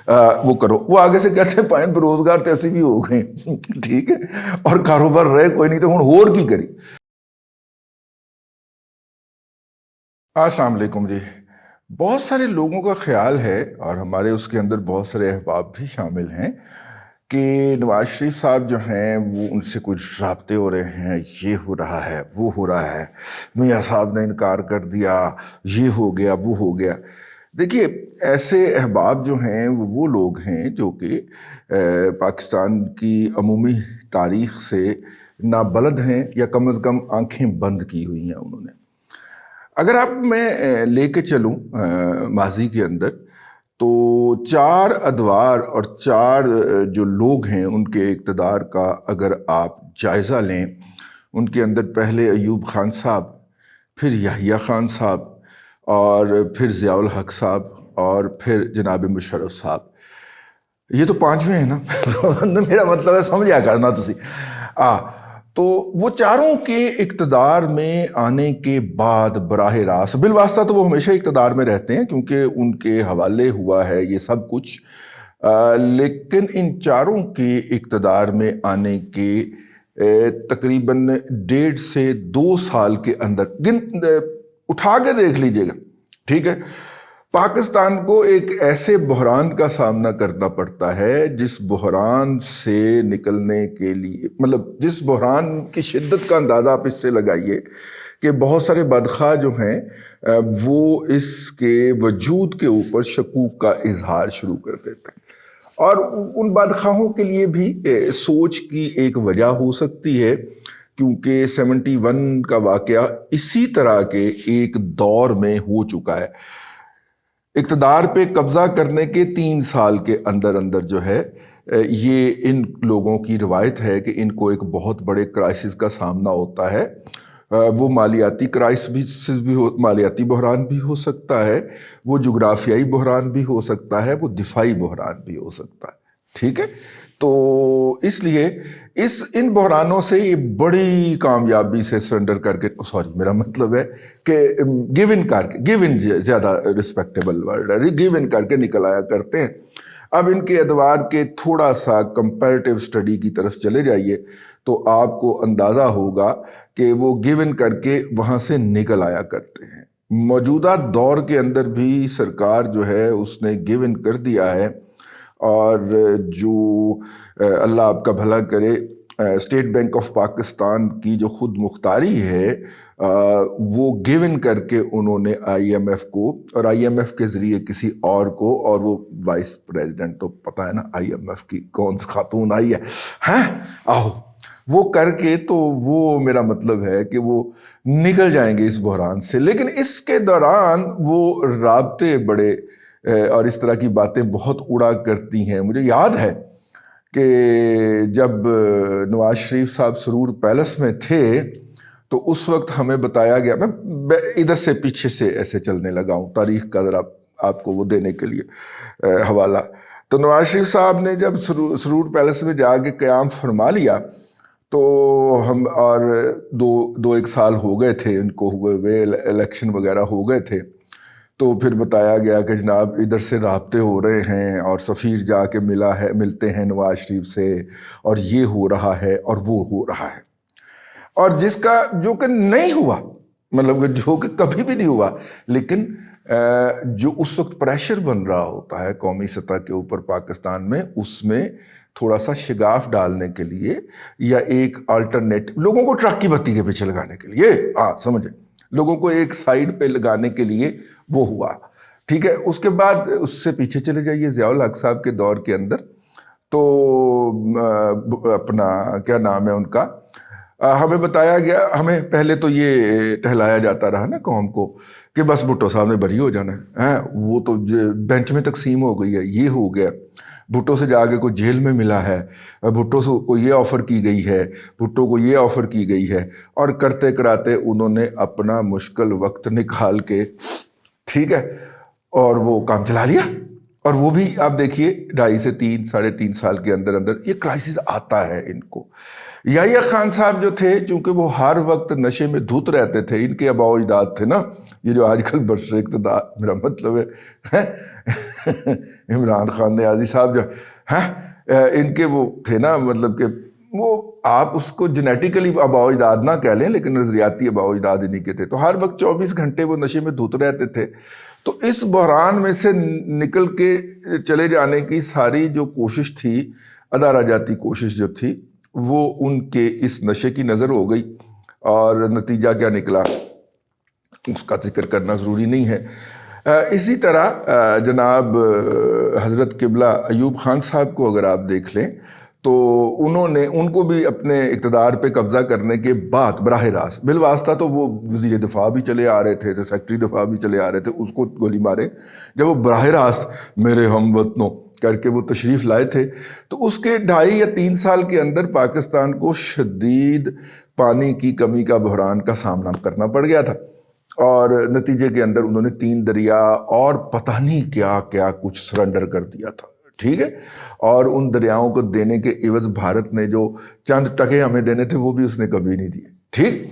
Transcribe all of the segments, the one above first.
وہ کرو. وہ آگے سے کہتے ہیں پائن بروزگار تے اسی بھی ہو گئے, ٹھیک ہے, اور کاروبار رہے کوئی نہیں تو ہن ہور کی کری. السلام علیکم جی. بہت سارے لوگوں کا خیال ہے, اور ہمارے اس کے اندر بہت سارے احباب بھی شامل ہیں, کہ نواز شریف صاحب جو ہیں وہ ان سے کچھ رابطے ہو رہے ہیں, یہ ہو رہا ہے وہ ہو رہا ہے, میاں صاحب نے انکار کر دیا, یہ ہو گیا وہ ہو گیا. دیکھیے, ایسے احباب جو ہیں وہ لوگ ہیں جو کہ پاکستان کی عمومی تاریخ سے نابلد ہیں, یا کم از کم آنکھیں بند کی ہوئی ہیں انہوں نے. اگر آپ میں لے کے چلوں ماضی کے اندر, تو 4 ادوار اور 4 جو لوگ ہیں ان کے اقتدار کا اگر آپ جائزہ لیں, ان کے اندر پہلے ایوب خان صاحب, پھر یحییٰ خان صاحب, اور پھر ضیاء الحق صاحب, اور پھر جناب مشرف صاحب. یہ تو 5ویں ہیں نا. میرا مطلب ہے سمجھا کرنا تسی. تو وہ چاروں کے اقتدار میں آنے کے بعد براہ راست, بالواسطہ تو وہ ہمیشہ اقتدار میں رہتے ہیں کیونکہ ان کے حوالے ہوا ہے یہ سب کچھ, لیکن ان چاروں کے اقتدار میں آنے کے تقریباً 1.5 سے 2 سال کے اندر اٹھا کے دیکھ لیجئے گا, ٹھیک ہے, پاکستان کو ایک ایسے بحران کا سامنا کرنا پڑتا ہے جس بحران سے نکلنے کے لیے, مطلب جس بحران کی شدت کا اندازہ آپ اس سے لگائیے کہ بہت سارے بدخواہ جو ہیں وہ اس کے وجود کے اوپر شکوک کا اظہار شروع کر دیتے ہیں. اور ان بدخواہوں کے لیے بھی سوچ کی ایک وجہ ہو سکتی ہے, کیونکہ 71 کا واقعہ اسی طرح کے ایک دور میں ہو چکا ہے. اقتدار پہ قبضہ کرنے کے 3 سال کے اندر اندر جو ہے یہ ان لوگوں کی روایت ہے کہ ان کو ایک بہت بڑے کرائسس کا سامنا ہوتا ہے. وہ مالیاتی کرائسس بھی مالیاتی بحران بھی ہو سکتا ہے, وہ جغرافیائی بحران بھی ہو سکتا ہے, وہ دفاعی بحران بھی ہو سکتا ہے, ٹھیک ہے. تو اس لیے ان بحرانوں سے یہ بڑی کامیابی سے سرنڈر کر کے, میرا مطلب ہے کہ گیو ان زیادہ رسپیکٹیبل ورڈ ہے, گیو ان کر کے نکل آیا کرتے ہیں. اب ان کے ادوار کے تھوڑا سا کمپیریٹیو سٹڈی کی طرف چلے جائیے تو آپ کو اندازہ ہوگا کہ وہ گیو ان کر کے وہاں سے نکل آیا کرتے ہیں. موجودہ دور کے اندر بھی سرکار جو ہے اس نے گیو ان کر دیا ہے, اور جو اللہ آپ کا بھلا کرے اسٹیٹ بینک آف پاکستان کی جو خود مختاری ہے وہ گیو ان کر کے انہوں نے آئی ایم ایف کو, اور آئی ایم ایف کے ذریعے کسی اور کو, اور وہ وائس پریزیڈنٹ تو پتہ ہے نا آئی ایم ایف کی کون سی خاتون آئی ہے, آہو وہ کر کے, تو وہ میرا مطلب ہے کہ وہ نکل جائیں گے اس بحران سے. لیکن اس کے دوران وہ رابطے بڑے اور اس طرح کی باتیں بہت اڑا کرتی ہیں. مجھے یاد ہے کہ جب نواز شریف صاحب سرور پیلس میں تھے تو اس وقت ہمیں بتایا گیا, میں ادھر سے پیچھے سے ایسے چلنے لگا ہوں تاریخ کا ذرا آپ کو وہ دینے کے لیے حوالہ. تو نواز شریف صاحب نے جب سرور پیلس میں جا کے قیام فرما لیا تو ہم, اور 2-1 سال ہو گئے تھے ان کو ہوئے, الیکشن وغیرہ ہو گئے تھے, تو پھر بتایا گیا کہ جناب ادھر سے رابطے ہو رہے ہیں اور سفیر جا کے ملتے ہیں نواز شریف سے, اور یہ ہو رہا ہے اور وہ ہو رہا ہے. اور جس کا جو کہ نہیں ہوا, مطلب جو کہ کبھی بھی نہیں ہوا, لیکن جو اس وقت پریشر بن رہا ہوتا ہے قومی سطح کے اوپر پاکستان میں, اس میں تھوڑا سا شگاف ڈالنے کے لیے یا ایک آلٹرنیٹو, لوگوں کو ٹرک کی بتی کے پیچھے لگانے کے لیے, سمجھیں, لوگوں کو ایک سائیڈ پہ لگانے کے لیے وہ ہوا, ٹھیک ہے. اس کے بعد اس سے پیچھے چلے جائیے ضیاء الحق صاحب کے دور کے اندر, تو اپنا کیا نام ہے ان کا, ہمیں بتایا گیا, ہمیں پہلے تو یہ ٹہلایا جاتا رہا نا قوم کو کہ بس بھٹو صاحب نے بری ہو جانا ہے, وہ تو بینچ میں تقسیم ہو گئی ہے, یہ ہو گیا, بھٹو سے جا کے کوئی جیل میں ملا ہے, بھٹو سے کو یہ آفر کی گئی ہے, بھٹو کو یہ آفر کی گئی ہے, اور کرتے کراتے انہوں نے اپنا مشکل وقت نکال کے, ٹھیک ہے, اور وہ کام چلا لیا. اور وہ بھی آپ دیکھیے 2.5 سے 3 ساڑھے 3 سال کے اندر اندر یہ کرائسس آتا ہے ان کو. یحییٰ خان صاحب جو تھے, چونکہ وہ ہر وقت نشے میں دھت رہتے تھے, ان کے آباء و اجداد تھے نا یہ جو آج کل برسر اقتدار, میرا مطلب ہے عمران خان نیازی صاحب جو ان کے وہ تھے نا، مطلب کہ وہ آپ اس کو جینیٹیکلی آباء و اجداد نہ کہہ لیں لیکن نظریاتی آباء و اجداد انہیں کے تھے، تو ہر وقت 24 گھنٹے وہ نشے میں دھت رہتے تھے۔ تو اس بحران میں سے نکل کے چلے جانے کی ساری جو کوشش تھی، ادارہ جاتی کوشش جو تھی، وہ ان کے اس نشے کی نظر ہو گئی، اور نتیجہ کیا نکلا اس کا ذکر کرنا ضروری نہیں ہے۔ اسی طرح جناب حضرت قبلہ ایوب خان صاحب کو اگر آپ دیکھ لیں تو ان کو بھی اپنے اقتدار پہ قبضہ کرنے کے بعد براہ راست، بالواسطہ تو وہ وزیر دفاع بھی چلے آ رہے تھے، سیکرٹری دفاع بھی چلے آ رہے تھے، اس کو گولی مارے جب وہ براہ راست میرے ہم وطنوں کر کے وہ تشریف لائے تھے، تو اس کے 2.5 یا 3 سال کے اندر پاکستان کو شدید پانی کی کمی کا بحران کا سامنا کرنا پڑ گیا تھا، اور نتیجے کے اندر انہوں نے 3 دریا اور پتہ نہیں کیا کیا کچھ سرنڈر کر دیا تھا، ٹھیک ہے، اور ان دریاؤں کو دینے کے عوض بھارت نے جو چند ٹکے ہمیں دینے تھے وہ بھی اس نے کبھی نہیں دیے، ٹھیک۔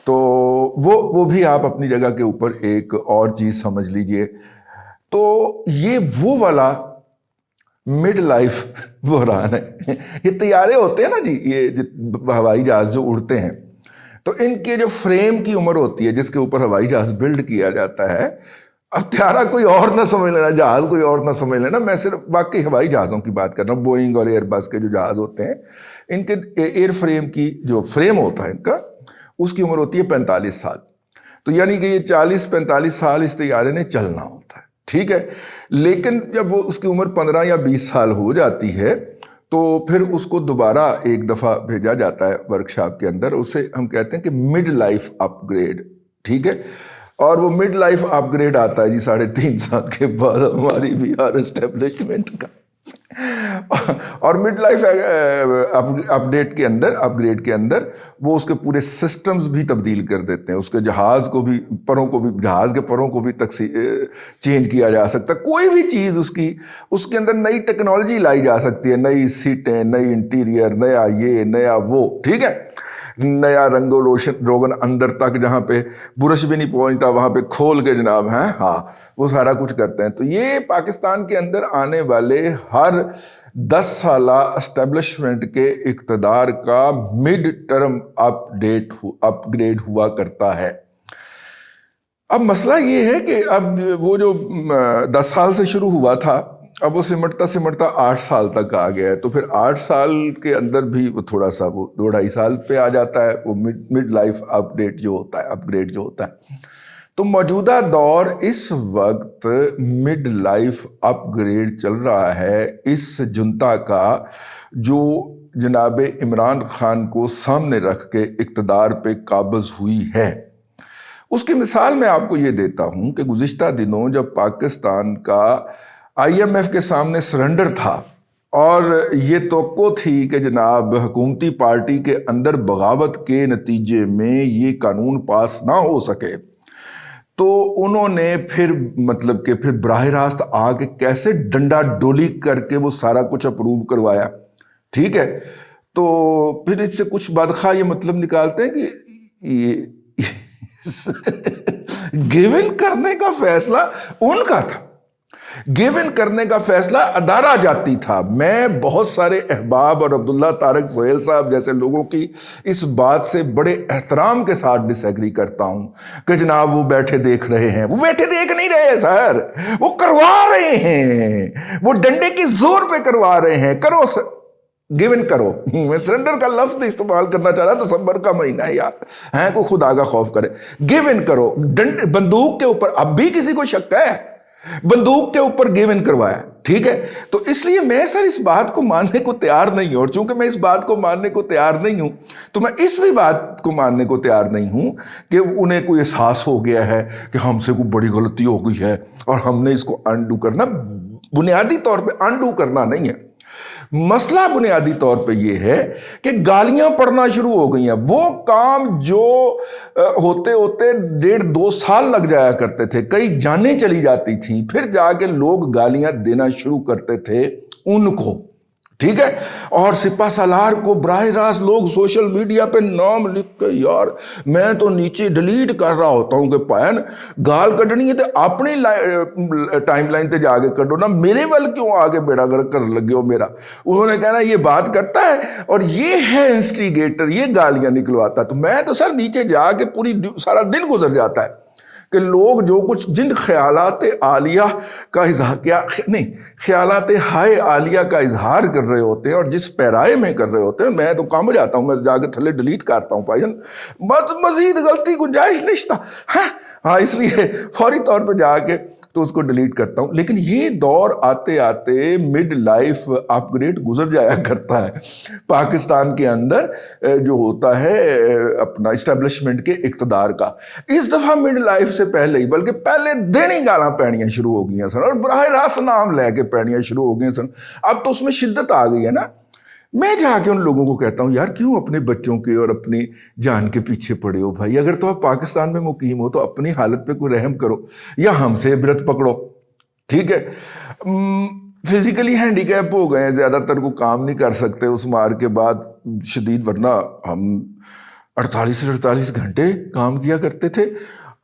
تو وہ بھی آپ اپنی جگہ کے اوپر ایک اور چیز سمجھ لیجئے۔ تو یہ وہ والا مڈ لائف بحران ہے۔ یہ طیارے ہوتے ہیں نا جی، یہ ہوائی جہاز جو اڑتے ہیں، تو ان کے جو فریم کی عمر ہوتی ہے جس کے اوپر ہوائی جہاز بلڈ کیا جاتا ہے، اب طیارہ کوئی اور نہ سمجھ لینا، جہاز کوئی اور نہ سمجھ لینا، میں صرف واقعی ہوائی جہازوں کی بات کر رہا ہوں، بوئنگ اور ایئر بس کے جو جہاز ہوتے ہیں، ان کے ایئر فریم کی جو فریم ہوتا ہے ان کا، اس کی عمر ہوتی ہے 45 سال۔ تو یعنی کہ یہ 40-45 سال اس طیارے نے چلنا ہوتا ہے، ٹھیک ہے۔ لیکن جب وہ اس کی عمر 15 یا 20 سال ہو جاتی ہے تو پھر اس کو دوبارہ ایک دفعہ بھیجا جاتا ہے ورکشاپ کے اندر، اسے ہم کہتے ہیں کہ مڈ لائف اپ گریڈ، ٹھیک ہے۔ اور وہ مڈ لائف اپ گریڈ آتا ہے جی 3.5 سال کے بعد ہماری بہار اسٹیبلشمنٹ کا، اور مڈ لائف اپ گریڈ کے اندر وہ اس کے پورے سسٹمز بھی تبدیل کر دیتے ہیں، اس کے جہاز کو بھی جہاز کے پروں کو بھی چینج کیا جا سکتا ہے، کوئی بھی چیز اس کے اندر نئی ٹیکنالوجی لائی جا سکتی ہے، نئی سیٹیں، نئی انٹیریئر، نیا یہ نیا وہ، ٹھیک ہے، نیا رنگ و روغن اندر تک، جہاں پہ برش بھی نہیں پہنچتا وہاں پہ کھول کے جناب ہیں، ہاں وہ سارا کچھ کرتے ہیں۔ تو یہ پاکستان کے اندر آنے والے ہر 10 سالہ اسٹیبلشمنٹ کے اقتدار کا مڈ ٹرم اپ گریڈ ہوا کرتا ہے۔ اب مسئلہ یہ ہے کہ اب وہ جو 10 سال سے شروع ہوا تھا، اب وہ سمٹتا 8 سال تک آ گیا ہے، تو پھر 8 سال کے اندر بھی وہ تھوڑا سا وہ 2.5 سال پہ آ جاتا ہے، وہ مڈ لائف اپ گریڈ جو ہوتا ہے۔ تو موجودہ دور اس وقت مڈ لائف اپ گریڈ چل رہا ہے اس جنتا کا، جو جناب عمران خان کو سامنے رکھ کے اقتدار پہ قابض ہوئی ہے۔ اس کی مثال میں آپ کو یہ دیتا ہوں کہ گزشتہ دنوں جب پاکستان کا IMF کے سامنے سرنڈر تھا اور یہ توقع تھی کہ جناب حکومتی پارٹی کے اندر بغاوت کے نتیجے میں یہ قانون پاس نہ ہو سکے، تو انہوں نے پھر براہ راست آ کے کیسے ڈنڈا ڈولی کر کے وہ سارا کچھ اپروو کروایا، ٹھیک ہے۔ تو پھر اس سے کچھ بدخواہ یہ مطلب نکالتے ہیں کہ یہ گیون کرنے کا فیصلہ ان کا تھا، گیون کرنے کا فیصلہ ادارہ جاتی تھا۔ میں بہت سارے احباب اور عبداللہ طارق سہیل صاحب جیسے لوگوں کی اس بات سے بڑے احترام کے ساتھ ڈس ایگری کرتا ہوں کہ جناب وہ بیٹھے دیکھ رہے ہیں، وہ بیٹھے دیکھ نہیں رہے سر، وہ کروا رہے ہیں، وہ ڈنڈے کی زور پہ کروا رہے ہیں۔ کرو سر، گیون کرو۔ میں سرنڈر کا لفظ استعمال کرنا چاہ رہا، دسمبر کا مہینہ ہے یار، ہیں کوئی خدا کا خوف کرے، گیون کرو۔ بندوق کے اوپر اب بھی کسی کو شک ہے، بندوق کے اوپر گیون کروایا، ٹھیک ہے۔ تو اس لیے میں سر اس بات کو ماننے کو تیار نہیں ہوں، اور چونکہ میں اس بات کو ماننے کو تیار نہیں ہوں تو میں اس بھی بات کو ماننے کو تیار نہیں ہوں کہ انہیں کوئی احساس ہو گیا ہے کہ ہم سے کوئی بڑی غلطی ہو گئی ہے اور ہم نے اس کو انڈو کرنا۔ بنیادی طور پہ انڈو کرنا نہیں ہے، مسئلہ بنیادی طور پہ یہ ہے کہ گالیاں پڑنا شروع ہو گئی ہیں۔ وہ کام جو ہوتے 1.5-2 سال لگ جایا کرتے تھے، کئی جانیں چلی جاتی تھیں، پھر جا کے لوگ گالیاں دینا شروع کرتے تھے ان کو، ٹھیک ہے. اور سپہ سالار کو براہ راست لوگ سوشل میڈیا پہ نام لکھ کے یار میں تو نیچے ڈیلیٹ کر رہا ہوتا ہوں کہ پائن گال کڈنی ہے تو اپنی ٹائم لائن تے جا کے کڈو نا, میرے ول کیوں آگے بیڑا گرک کر لگے ہو میرا. انہوں نے کہنا یہ بات کرتا ہے اور یہ ہے انسٹیگیٹر, یہ گالیاں نکلواتا. تو میں تو سر نیچے جا کے پوری سارا دن گزر جاتا ہے کہ لوگ جو کچھ جن خیالات عالیہ کا اظہار نہیں خیالات ہائے عالیہ کا اظہار کر رہے ہوتے ہیں اور جس پیرائے میں کر رہے ہوتے ہیں, میں تو کام جاتا ہوں, میں جا کے تھلے ڈیلیٹ کرتا ہوں بھائی جان, مزید غلطی گنجائش نشتا. ہاں اس لیے فوری طور پہ جا کے تو اس کو ڈیلیٹ کرتا ہوں. لیکن یہ دور آتے آتے مڈ لائف اپ گریڈ گزر جایا کرتا ہے پاکستان کے اندر جو ہوتا ہے اپنا اسٹیبلشمنٹ کے اقتدار کا. اس دفعہ مڈ لائف سے پہلے ہی بلکہ پہلے دن ہی گالاں پینیاں شروع ہو گئی ہیں سن, اور براہ راست نام لے کے پینیاں شروع ہو گئی ہیں سن. اب تو اس میں شدت آ گئی ہے نا. میں جا کے ان لوگوں کو کہتا ہوں یار کیوں اپنے بچوں کے اور اپنی جان کے پیچھے پڑے ہو بھائی. اگر تو آپ پاکستان میں مقیم ہو تو اپنی حالت پہ کوئی رحم کرو یا ہم سے عبرت پکڑو. ٹھیک ہے, فزیکلی ہینڈی کیپ ہو گئے ہیں, زیادہ تر کو کام نہیں کر سکتے اس مار کے بعد شدید, ورنہ ہم 48 گھنٹے کام کیا کرتے تھے.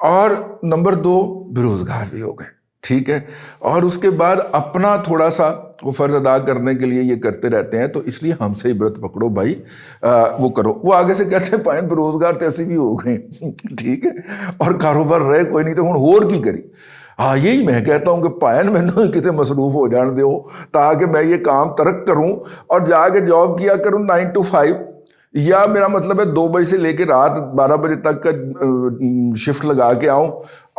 اور نمبر 2 بے روزگار بھی ہو گئے. ٹھیک ہے, اور اس کے بعد اپنا تھوڑا سا وہ فرض ادا کرنے کے لیے یہ کرتے رہتے ہیں, تو اس لیے ہم سے عبرت پکڑو بھائی, وہ کرو. وہ آگے سے کہتے ہیں پائن بے روزگار تیسے بھی ہو گئے. ٹھیک ہے, اور کاروبار رہے کوئی نہیں تو ہوں ہور کی کری. ہاں یہی میں کہتا ہوں کہ پائن میں نے کتنے مصروف ہو جان دو تاکہ میں یہ کام ترک کروں اور جا کے جاب کیا کروں 9 to 5, یا میرا مطلب ہے 2 بجے سے لے کے رات 12 بجے تک کا شفٹ لگا کے آؤں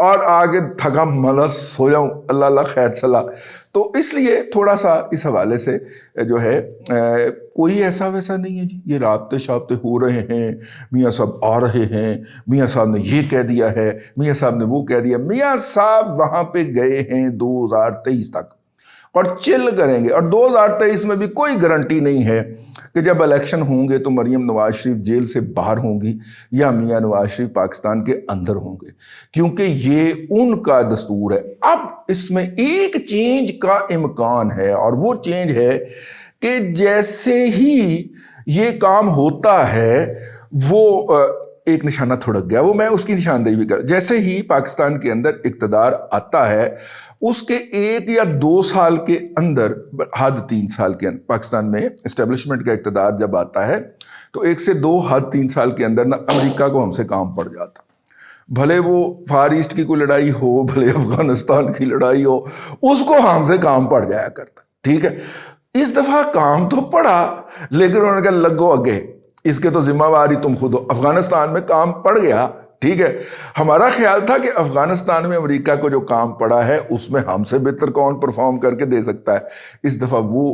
اور آگے تھکا ملس ہو جاؤں. اللہ اللہ خیر چلا. تو اس لیے تھوڑا سا اس حوالے سے جو ہے کوئی ایسا ویسا نہیں ہے جی. یہ رابطے شابطے ہو رہے ہیں, میاں صاحب آ رہے ہیں, میاں صاحب نے یہ کہہ دیا ہے, میاں صاحب نے وہ کہہ دیا. میاں صاحب وہاں پہ گئے ہیں 2023 تک اور چل کریں گے, اور 2023 میں بھی کوئی گارنٹی نہیں ہے کہ جب الیکشن ہوں گے تو مریم نواز شریف جیل سے باہر ہوں گی یا میاں نواز شریف پاکستان کے اندر ہوں گے, کیونکہ یہ ان کا دستور ہے. اب اس میں ایک چینج کا امکان ہے, اور وہ چینج ہے کہ جیسے ہی یہ کام ہوتا ہے وہ ایک نشانہ تھڑک گیا, وہ میں اس کی نشاندہی بھی کر, جیسے ہی پاکستان کے اندر اقتدار آتا ہے اس کے 1 یا 2 سال کے اندر, حد 3 سال کے اندر, پاکستان میں اسٹیبلشمنٹ کا اقتدار جب آتا ہے تو 1 سے 2 حد 3 سال کے اندر نا امریکہ کو ہم سے کام پڑ جاتا. بھلے وہ فار ایسٹ کی کوئی لڑائی ہو, بھلے افغانستان کی لڑائی ہو, اس کو ہم سے کام پڑ جایا کرتا. ٹھیک ہے, اس دفعہ کام تو پڑا لیکن انہوں نے کہا لگو اگے, اس کے تو ذمہ واری تم خود ہو. افغانستان میں کام پڑ گیا. ٹھیک ہے, ہمارا خیال تھا کہ افغانستان میں امریکہ کو جو کام پڑا ہے اس میں ہم سے بہتر کون پرفارم کر کے دے سکتا ہے. اس دفعہ وہ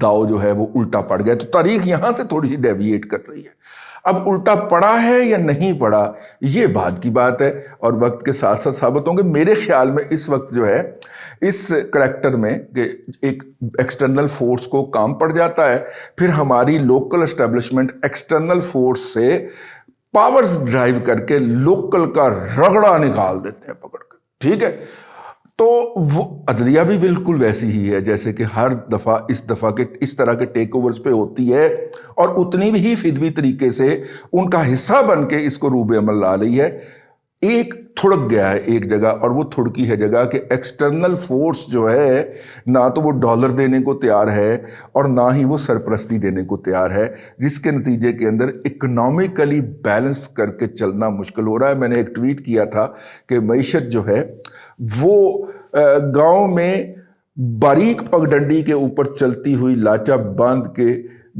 داؤ جو ہے وہ الٹا پڑ گیا. تو تاریخ یہاں سے تھوڑی سی ڈیویٹ کر رہی ہے. اب الٹا پڑا ہے یا نہیں پڑا یہ بات کی بات ہے, اور وقت کے ساتھ ساتھ ثابت ہوں گے. میرے خیال میں اس وقت جو ہے اس کریکٹر میں کہ ایک ایکسٹرنل فورس کو کام پڑ جاتا ہے, پھر ہماری لوکل اسٹیبلشمنٹ ایکسٹرنل فورس سے پاورز ڈرائیو کر کے لوکل کا رگڑا نکال دیتے ہیں پکڑ کر. ٹھیک ہے, تو وہ عدلیہ بھی بالکل ویسی ہی ہے جیسے کہ ہر دفعہ اس طرح کے ٹیک اوورز پہ ہوتی ہے, اور اتنی بھی فدوی طریقے سے ان کا حصہ بن کے اس کو روب عمل لا رہی ہے. ایک تھڑک گیا ہے ایک جگہ, اور وہ تھڑکی ہے جگہ کہ ایکسٹرنل فورس جو ہے نہ تو وہ ڈالر دینے کو تیار ہے اور نہ ہی وہ سرپرستی دینے کو تیار ہے, جس کے نتیجے کے اندر اکنامکلی بیلنس کر کے چلنا مشکل ہو رہا ہے. میں نے ایک ٹویٹ کیا تھا کہ معیشت جو ہے وہ گاؤں میں باریک پگڈنڈی کے اوپر چلتی ہوئی لاچا باندھ کے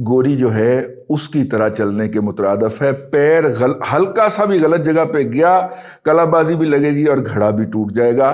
گوری جو ہے اس کی طرح چلنے کے مترادف ہے. پیر ہلکا سا بھی غلط جگہ پہ گیا کلا بازی بھی لگے گی اور گھڑا بھی ٹوٹ جائے گا.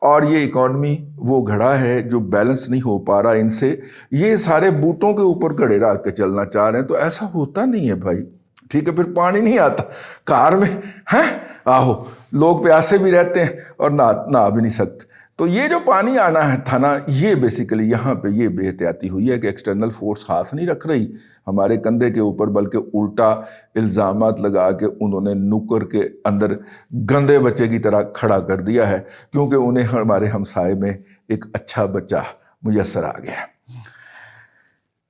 اور یہ اکانومی وہ گھڑا ہے جو بیلنس نہیں ہو پا رہا ان سے. یہ سارے بوٹوں کے اوپر گھڑے رکھ کے چلنا چاہ رہے ہیں, تو ایسا ہوتا نہیں ہے بھائی. ٹھیک ہے, پھر پانی نہیں آتا کار میں, ہیں آہو لوگ پیاسے بھی رہتے ہیں اور نہ بھی نہیں سکتے. تو یہ جو پانی آنا ہے تھا نا, یہ بیسیکلی یہاں پہ یہ بے احتیاطی ہوئی ہے کہ ایکسٹرنل فورس ہاتھ نہیں رکھ رہی ہمارے کندھے کے اوپر, بلکہ الٹا الزامات لگا کے انہوں نے نکر کے اندر گندے بچے کی طرح کھڑا کر دیا ہے, کیونکہ انہیں ہمارے ہمسائے میں ایک اچھا بچہ میسر آ گیا.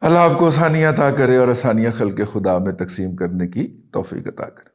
اللہ آپ کو آسانیاں عطا کرے اور آسانیاں خلق خدا میں تقسیم کرنے کی توفیق عطا کرے.